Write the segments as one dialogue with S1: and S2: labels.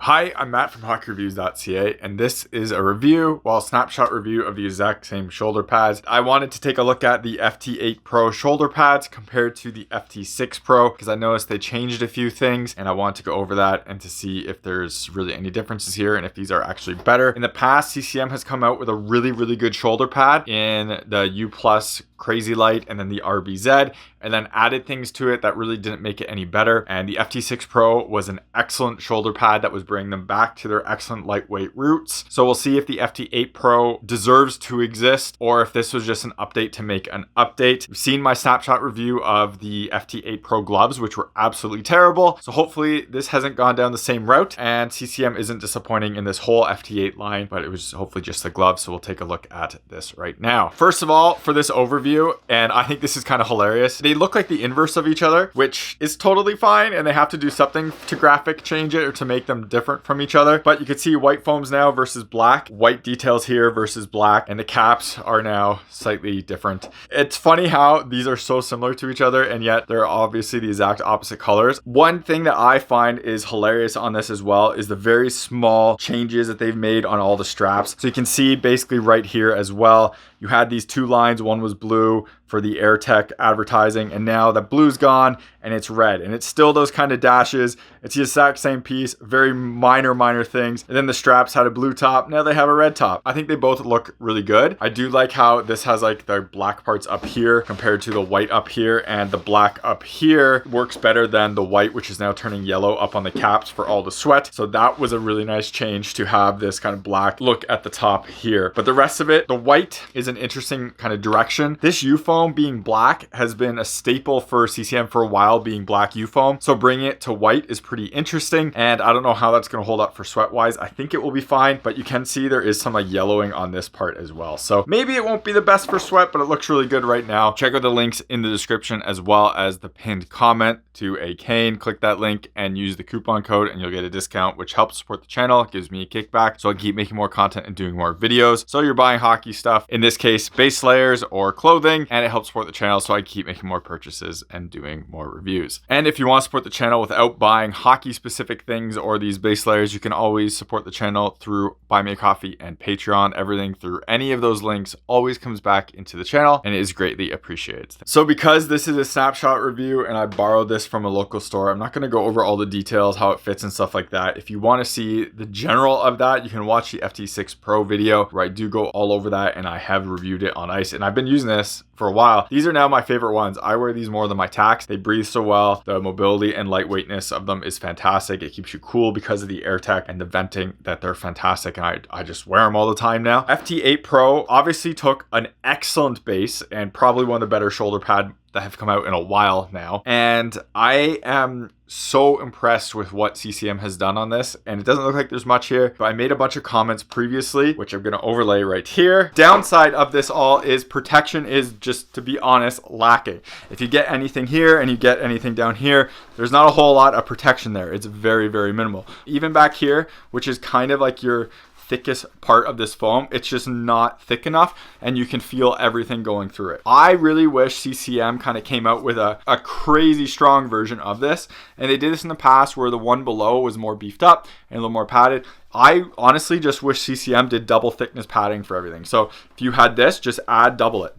S1: Hi, I'm Matt from hockeyreviews.ca, and this is a review, snapshot review of the exact same shoulder pads. I wanted to take a look at the FT8 Pro shoulder pads compared to the FT6 Pro because I noticed they changed a few things, and I wanted to go over that and to see if there's really any differences here and if these are actually better. In the past, CCM has come out with a really good shoulder pad in the U Plus Crazy Light and then the RBZ, and then added things to it that really didn't make it any better. And the FT6 Pro was an excellent shoulder pad that was bringing them back to their excellent lightweight roots. So we'll see if the FT8 Pro deserves to exist or if this was just an update to make an update. You've seen my snapshot review of the FT8 Pro gloves, which were absolutely terrible. So hopefully this hasn't gone down the same route and CCM isn't disappointing in this whole FT8 line, but it was hopefully just the gloves. So we'll take a look at this right now. First of all, for this overview, and I think this is kind of hilarious, they look like the inverse of each other, which is totally fine, and they have to do something to graphic change it or to make them different from each other. But you can see white foams now versus black, white details here versus black, and the caps are now slightly different. It's funny how these are so similar to each other and yet they're obviously the exact opposite colors. One thing that I find is hilarious on this as well is the very small changes that they've made on all the straps. So you can see basically right here as well, you had these two lines, one was blue for the AirTech advertising, and now the blue's gone and it's red, and it's still those kind of dashes. It's the exact same piece, very minor things. And then the straps had a blue top, now they have a red top. I think they both look really good. I do like how this has like the black parts up here compared to the white up here, and the black up here works better than the white, which is now turning yellow up on the caps for all the sweat. So that was a really nice change to have this kind of black look at the top here. But the rest of it, the white is an interesting kind of direction. This U-foam being black has been a staple for CCM for a while, being black U-foam. So bringing it to white is pretty interesting, and I don't know how that's going to hold up for sweat wise. I think it will be fine, but you can see there is some like yellowing on this part as well. So maybe it won't be the best for sweat, but it looks really good right now. Check out the links in the description as well as the pinned comment to Aycane. Click that link and use the coupon code and you'll get a discount, which helps support the channel. It gives me a kickback so I can keep making more content and doing more videos. So you're buying hockey stuff, in this case base layers or clothing, and it helps support the channel so I keep making more purchases and doing more reviews. And if you want to support the channel without buying hockey specific things or these base layers, you can always support the channel through Buy Me a Coffee and Patreon. Everything through any of those links always comes back into the channel and it is greatly appreciated. So because this is a snapshot review and I borrowed this from a local store, I'm not going to go over all the details, how it fits and stuff like that. If you want to see the general of that, you can watch the FT6 Pro video where I do go all over that, and I have reviewed it on ice and I've been using this for a while. These are now my favorite ones. I wear these more than my Tacs. They breathe so well. The mobility and lightweightness of them is fantastic. It keeps you cool because of the AirTech and the venting, that they're fantastic, and I just wear them all the time now. FT8 Pro obviously took an excellent base and probably one of the better shoulder pad that have come out in a while now, and I am so impressed with what CCM has done on this, and it doesn't look like there's much here, but I made a bunch of comments previously which I'm going to overlay right here. Downside of this all is protection is, just to be honest, lacking. If you get anything here and you get anything down here, there's not a whole lot of protection there. It's very minimal. Even back here, which is kind of like your thickest part of this foam, it's just not thick enough and you can feel everything going through it. I really wish CCM kind of came out with a crazy strong version of this, and they did this in the past where the one below was more beefed up and a little more padded. I honestly just wish CCM did double thickness padding for everything. So if you had this, just add double it,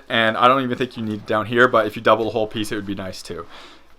S1: and I don't even think you need it down here, but if you double the whole piece it would be nice too.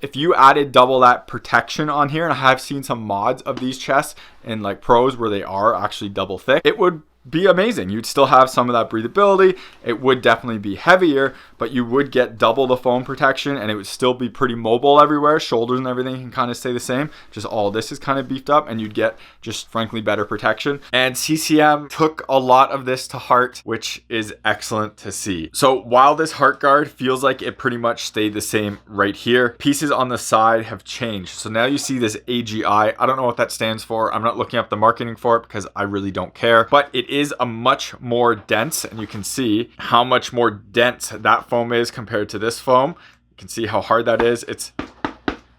S1: If you added double that protection on here, and I have seen some mods of these chests in like pros where they are actually double thick, it would be amazing. You'd still have some of that breathability. It would definitely be heavier, but you would get double the foam protection and it would still be pretty mobile everywhere. Shoulders and everything can kind of stay the same. Just all this is kind of beefed up and you'd get just frankly better protection. And CCM took a lot of this to heart, which is excellent to see. So while this heart guard feels like it pretty much stayed the same right here, pieces on the side have changed. So now you see this AGI. I don't know what that stands for. I'm not looking up the marketing for it because I really don't care, but it is a much more dense, and you can see how much more dense that foam is compared to this foam. You can see how hard that is. It's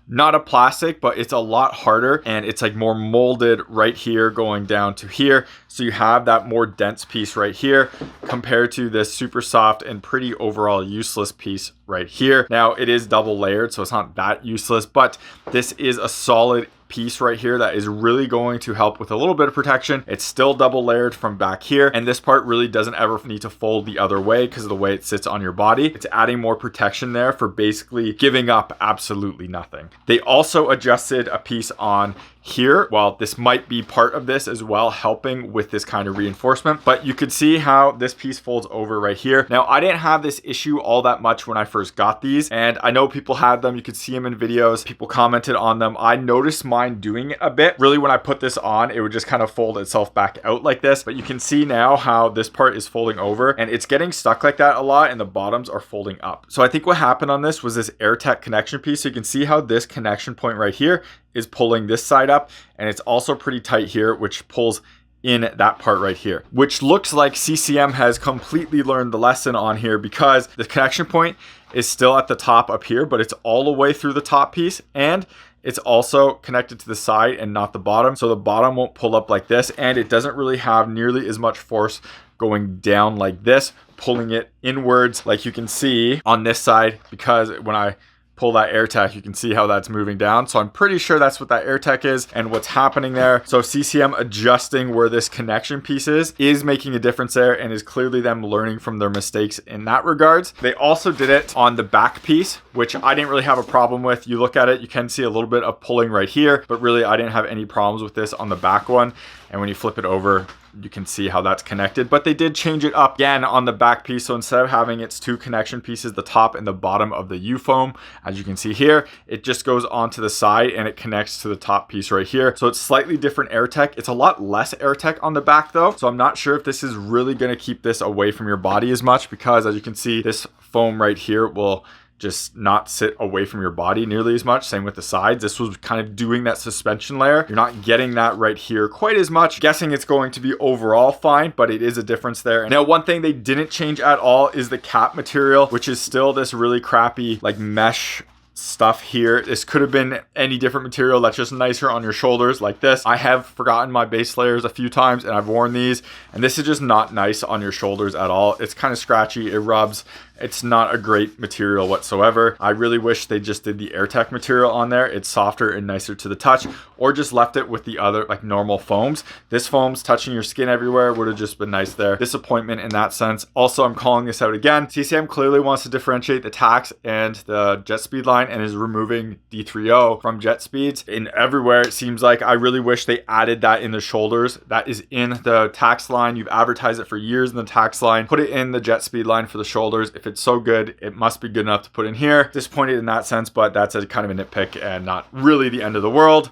S1: not a plastic, but it's a lot harder, and it's like more molded right here going down to here. So you have that more dense piece right here compared to this super soft and pretty overall useless piece right here. Now it is double layered, so it's not that useless, but this is a solid piece right here that is really going to help with a little bit of protection. It's still double layered from back here, and this part really doesn't ever need to fold the other way because of the way it sits on your body. It's adding more protection there for basically giving up absolutely nothing. They also adjusted a piece on here. Well, this might be part of this as well, helping with this kind of reinforcement, but you could see how this piece folds over right here. Now, I didn't have this issue all that much when I first got these, and I know people had them. You could see them in videos. People commented on them. I noticed mine doing it a bit. Really, when I put this on, it would just kind of fold itself back out like this, but you can see now how this part is folding over, and it's getting stuck like that a lot, and the bottoms are folding up. So I think what happened on this was this AirTech connection piece. So you can see how this connection point right here is pulling this side up, and it's also pretty tight here, which pulls in that part right here, which looks like CCM has completely learned the lesson on here, because the connection point is still at the top up here, but it's all the way through the top piece, and it's also connected to the side and not the bottom. So the bottom won't pull up like this, and it doesn't really have nearly as much force going down like this, pulling it inwards like you can see on this side, because when I pull that AirTech, you can see how that's moving down. So I'm pretty sure that's what that AirTech is and what's happening there. So CCM adjusting where this connection piece is making a difference there, and is clearly them learning from their mistakes in that regards. They also did it on the back piece, which I didn't really have a problem with. You look at it, you can see a little bit of pulling right here, but really I didn't have any problems with this on the back one. And when you flip it over, you can see how that's connected, but they did change it up again on the back piece. So instead of having its two connection pieces, the top and the bottom of the U foam, as you can see here, it just goes onto the side and it connects to the top piece right here. So it's slightly different AirTech. It's a lot less AirTech on the back though. So I'm not sure if this is really going to keep this away from your body as much, because as you can see, this foam right here will just not sit away from your body nearly as much. Same with the sides. This was kind of doing that suspension layer. You're not getting that right here quite as much. Guessing it's going to be overall fine, but it is a difference there. Now, one thing they didn't change at all is the cap material, which is still this really crappy like mesh stuff here. This could have been any different material that's just nicer on your shoulders like this. I have forgotten my base layers a few times and I've worn these, and this is just not nice on your shoulders at all. It's kind of scratchy, it rubs. It's not a great material whatsoever. I really wish they just did the AirTech material on there. It's softer and nicer to the touch, or just left it with the other like normal foams. This foam's touching your skin everywhere, would have just been nice there. Disappointment in that sense. Also, I'm calling this out again. CCM clearly wants to differentiate the Tax and the Jetspeed line and is removing D3O from Jetspeeds in everywhere. It seems like I really wish they added that in the shoulders. That is in the Tax line. You've advertised it for years in the Tax line. Put it in the Jetspeed line for the shoulders. If it's so good, it must be good enough to put in here. Disappointed in that sense, but that's a kind of a nitpick and not really the end of the world.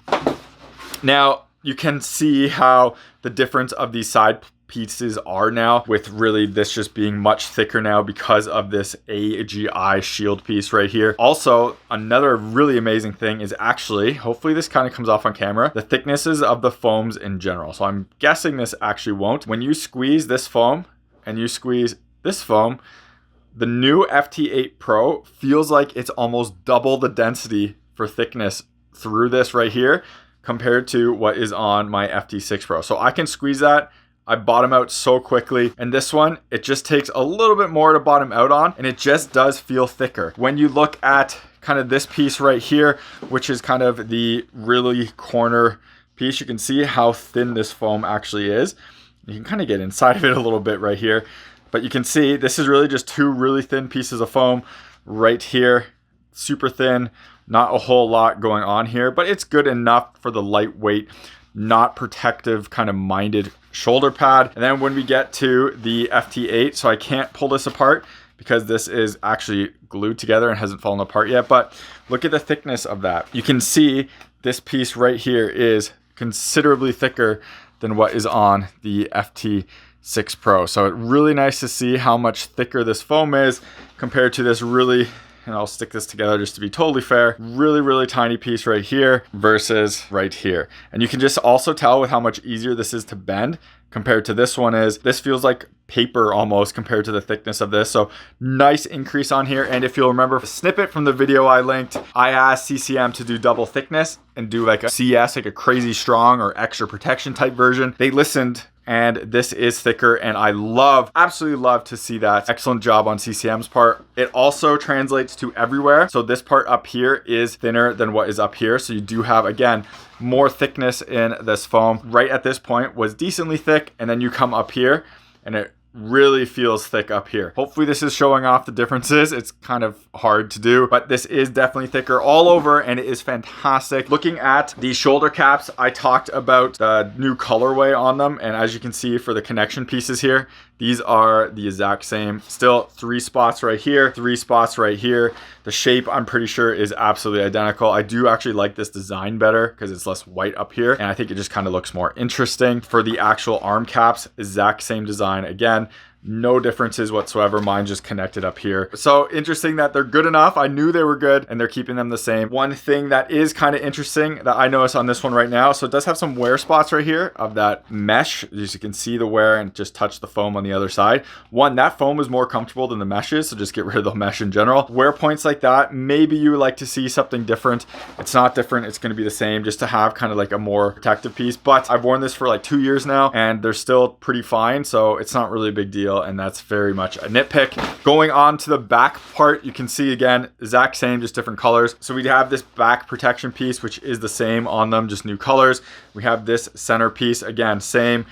S1: Now, you can see how the difference of these side pieces are now, with really this just being much thicker now because of this AGI shield piece right here. Also, another really amazing thing is actually, hopefully this kind of comes off on camera, the thicknesses of the foams in general. So I'm guessing this actually won't. When you squeeze this foam and you squeeze this foam, the new FT8 Pro feels like it's almost double the density for thickness through this right here compared to what is on my FT6 Pro. So I can squeeze that. I bottom out so quickly. And this one, it just takes a little bit more to bottom out on, and it just does feel thicker. When you look at kind of this piece right here, which is kind of the really corner piece, you can see how thin this foam actually is. You can kind of get inside of it a little bit right here. But you can see this is really just two really thin pieces of foam right here. Super thin, not a whole lot going on here, but it's good enough for the lightweight, not protective kind of minded shoulder pad. And then when we get to the FT8, so I can't pull this apart because this is actually glued together and hasn't fallen apart yet, but look at the thickness of that. You can see this piece right here is considerably thicker than what is on the FT6 Pro. So it's really nice to see how much thicker this foam is compared to this really, and I'll stick this together just to be totally fair, really tiny piece right here versus right here. And you can just also tell with how much easier this is to bend compared to this one is. This feels like paper almost compared to the thickness of this. So nice increase on here. And if you'll remember a snippet from the video I linked, I asked CCM to do double thickness and do like a CS, like a crazy strong or extra protection type version. They listened, and this is thicker, and I absolutely love to see that. Excellent job on CCM's part. It also translates to everywhere. So this part up here is thinner than what is up here. So you do have, again, more thickness in this foam. Right at this point was decently thick, and then you come up here and it really feels thick up here. Hopefully this is showing off the differences. It's kind of hard to do, but this is definitely thicker all over and it is fantastic. Looking at the shoulder caps, I talked about the new colorway on them, and as you can see for the connection pieces here, these are the exact same. Still 3 spots right here, 3 spots right here. The shape, I'm pretty sure, is absolutely identical. I do actually like this design better because it's less white up here, and I think it just kind of looks more interesting. For the actual arm caps, exact same design again. No differences whatsoever. Mine just connected up here. So interesting that they're good enough. I knew they were good and they're keeping them the same. One thing that is kind of interesting that I noticed on this one right now, so it does have some wear spots right here of that mesh. As you can see the wear and just touch the foam on the other side. One, that foam is more comfortable than the meshes, so just get rid of the mesh in general. Wear points like that, maybe you like to see something different. It's not different, it's going to be the same, just to have kind of like a more protective piece. But I've worn this for like 2 years now and they're still pretty fine, so it's not really a big deal. And that's very much a nitpick. Going on to the back part, you can see again, exact same, just different colors. So we have this back protection piece, which is the same on them, just new colors. We have this center piece, again, same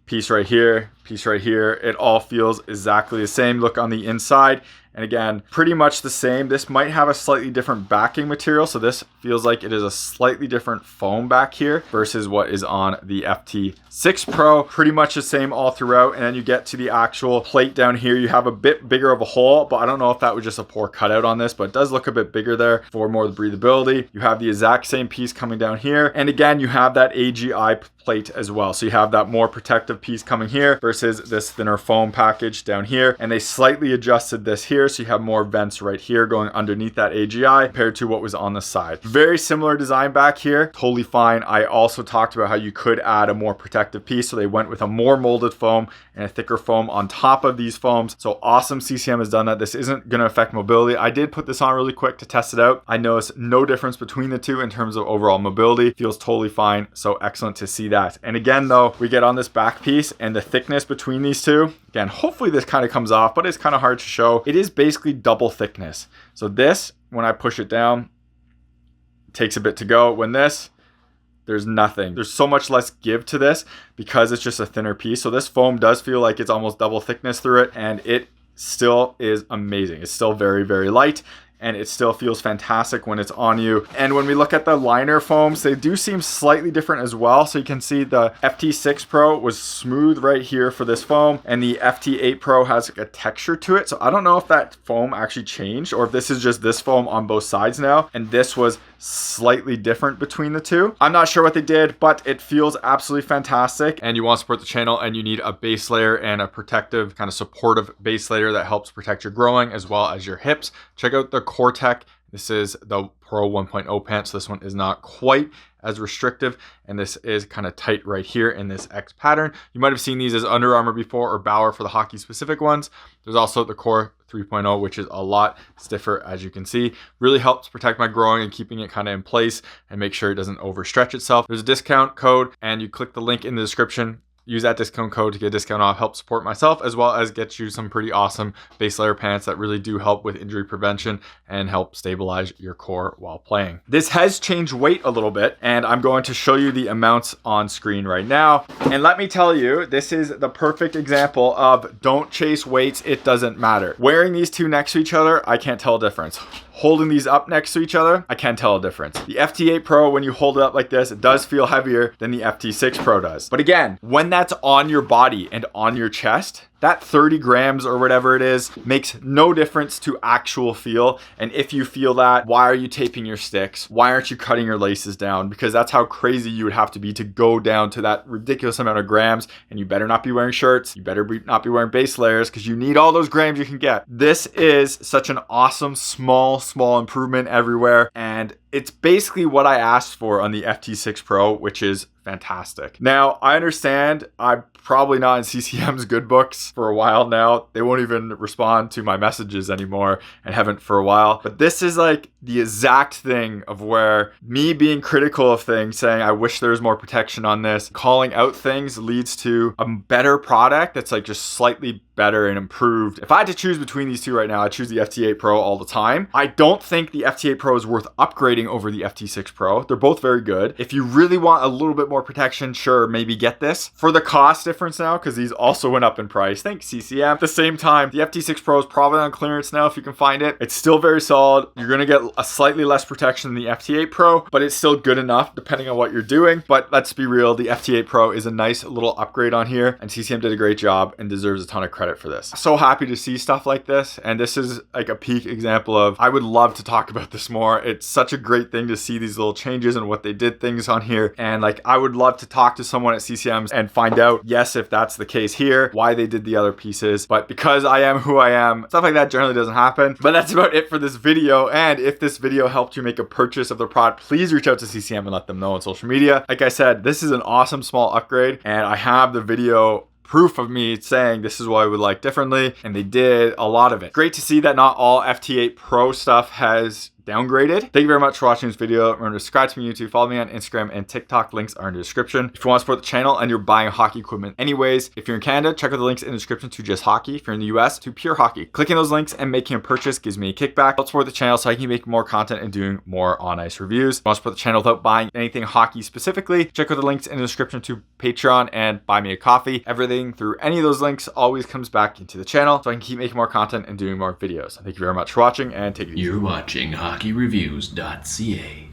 S1: piece right here, piece right here. It all feels exactly the same. Look on the inside. And again, pretty much the same. This might have a slightly different backing material. So this feels like it is a slightly different foam back here versus what is on the FT6 Pro. Pretty much the same all throughout. And then you get to the actual plate down here. You have a bit bigger of a hole, but I don't know if that was just a poor cutout on this, but it does look a bit bigger there for more breathability. You have the exact same piece coming down here. And again, you have that AGI plate as well. So you have that more protective piece coming here versus this thinner foam package down here. And they slightly adjusted this here. So you have more vents right here going underneath that AGI compared to what was on the side. Very similar design back here, totally fine. I also talked about how you could add a more protective piece. So they went with a more molded foam and a thicker foam on top of these foams. So awesome, CCM has done that. This isn't going to affect mobility. I did put this on really quick to test it out. I noticed no difference between the two in terms of overall mobility. Feels totally fine. So excellent to see that. And again, though, we get on this back piece and the thickness between these two. Again, hopefully this kind of comes off, but it's kind of hard to show. It is basically double thickness. So this, when I push it down, it takes a bit to go. When this, there's nothing. There's so much less give to this because it's just a thinner piece. So this foam does feel like it's almost double thickness through it, and it still is amazing. It's still very, very light. And it still feels fantastic when it's on you. And when we look at the liner foams, they do seem slightly different as well. So you can see the FT6 Pro was smooth right here for this foam, and the FT8 Pro has like a texture to it. So I don't know if that foam actually changed or if this is just this foam on both sides now, and this was slightly different between the two. I'm not sure what they did, but it feels absolutely fantastic. And you want to support the channel and you need a base layer and a protective, kind of supportive base layer that helps protect your growing as well as your hips. Check out the Cortec. This is the Pro 1.0 pant. So this one is not quite as restrictive, and this is kind of tight right here in this X pattern. You might have seen these as Under Armour before, or Bauer for the hockey specific ones. There's also the Core 3.0, which is a lot stiffer, as you can see. Really helps protect my growing and keeping it kind of in place and make sure it doesn't overstretch itself. There's a discount code, and you click the link in the description. Use that discount code to get a discount off, help support myself, as well as get you some pretty awesome base layer pants that really do help with injury prevention and help stabilize your core while playing. This has changed weight a little bit, and I'm going to show you the amounts on screen right now. And let me tell you, this is the perfect example of don't chase weights, it doesn't matter. Wearing these two next to each other, I can't tell a difference. Holding these up next to each other, I can't tell a difference. The FT8 Pro, when you hold it up like this, it does feel heavier than the FT6 Pro does. But again, when that's on your body and on your chest, that 30 grams or whatever it is makes no difference to actual feel. And if you feel that, why are you taping your sticks? Why aren't you cutting your laces down? Because that's how crazy you would have to be to go down to that ridiculous amount of grams. And you better not be wearing shirts. You better not be wearing base layers because you need all those grams you can get. This is such an awesome, small improvement everywhere. And it's basically what I asked for on the FT6 Pro, which is fantastic. Now, I understand I'm probably not in CCM's good books. this for a while now. They won't even respond to my messages anymore and haven't for a while. But this is like the exact thing of where me being critical of things, saying I wish there was more protection on this, calling out things leads to a better product that's like just slightly better and improved. If I had to choose between these two right now, I'd choose the FT8 Pro all the time. I don't think the FT8 Pro is worth upgrading over the FT6 Pro. They're both very good. If you really want a little bit more protection, sure, maybe get this. For the cost difference now, because these also went up in price, thanks CCM. At the same time, the FT6 Pro is probably on clearance now if you can find it. It's still very solid. You're going to get a slightly less protection than the FT8 Pro, but it's still good enough depending on what you're doing. But let's be real, the FT8 Pro is a nice little upgrade on here, and CCM did a great job and deserves a ton of credit for this. So happy to see stuff like this, and this is like a peak example of, I would love to talk about this more. It's such a great thing to see these little changes and what they did things on here, and like I would love to talk to someone at CCM and find out, yes, if that's the case here, why they did the other pieces. But because I am who I am, stuff like that generally doesn't happen. But that's about it for this video, and if this video helped you make a purchase of the product, please reach out to CCM and let them know on social media. Like I said, this is an awesome small upgrade, and I have the video proof of me saying this is what I would like differently, and they did a lot of it. Great to see that not all FT8 Pro stuff has downgraded. Thank you very much for watching this video. Remember to subscribe to me on YouTube, follow me on Instagram and TikTok. Links are in the description. If you want to support the channel and you're buying hockey equipment anyways, if you're in Canada, check out the links in the description to Just Hockey. If you're in the US, to Pure Hockey. Clicking those links and making a purchase gives me a kickback. Help support the channel so I can make more content and doing more on ice reviews. If you want to support the channel without buying anything hockey specifically, check out the links in the description to Patreon and buy me a coffee. Everything through any of those links always comes back into the channel so I can keep making more content and doing more videos. Thank you very much for watching, and take it easy.
S2: You're watching HockeyReviews.ca.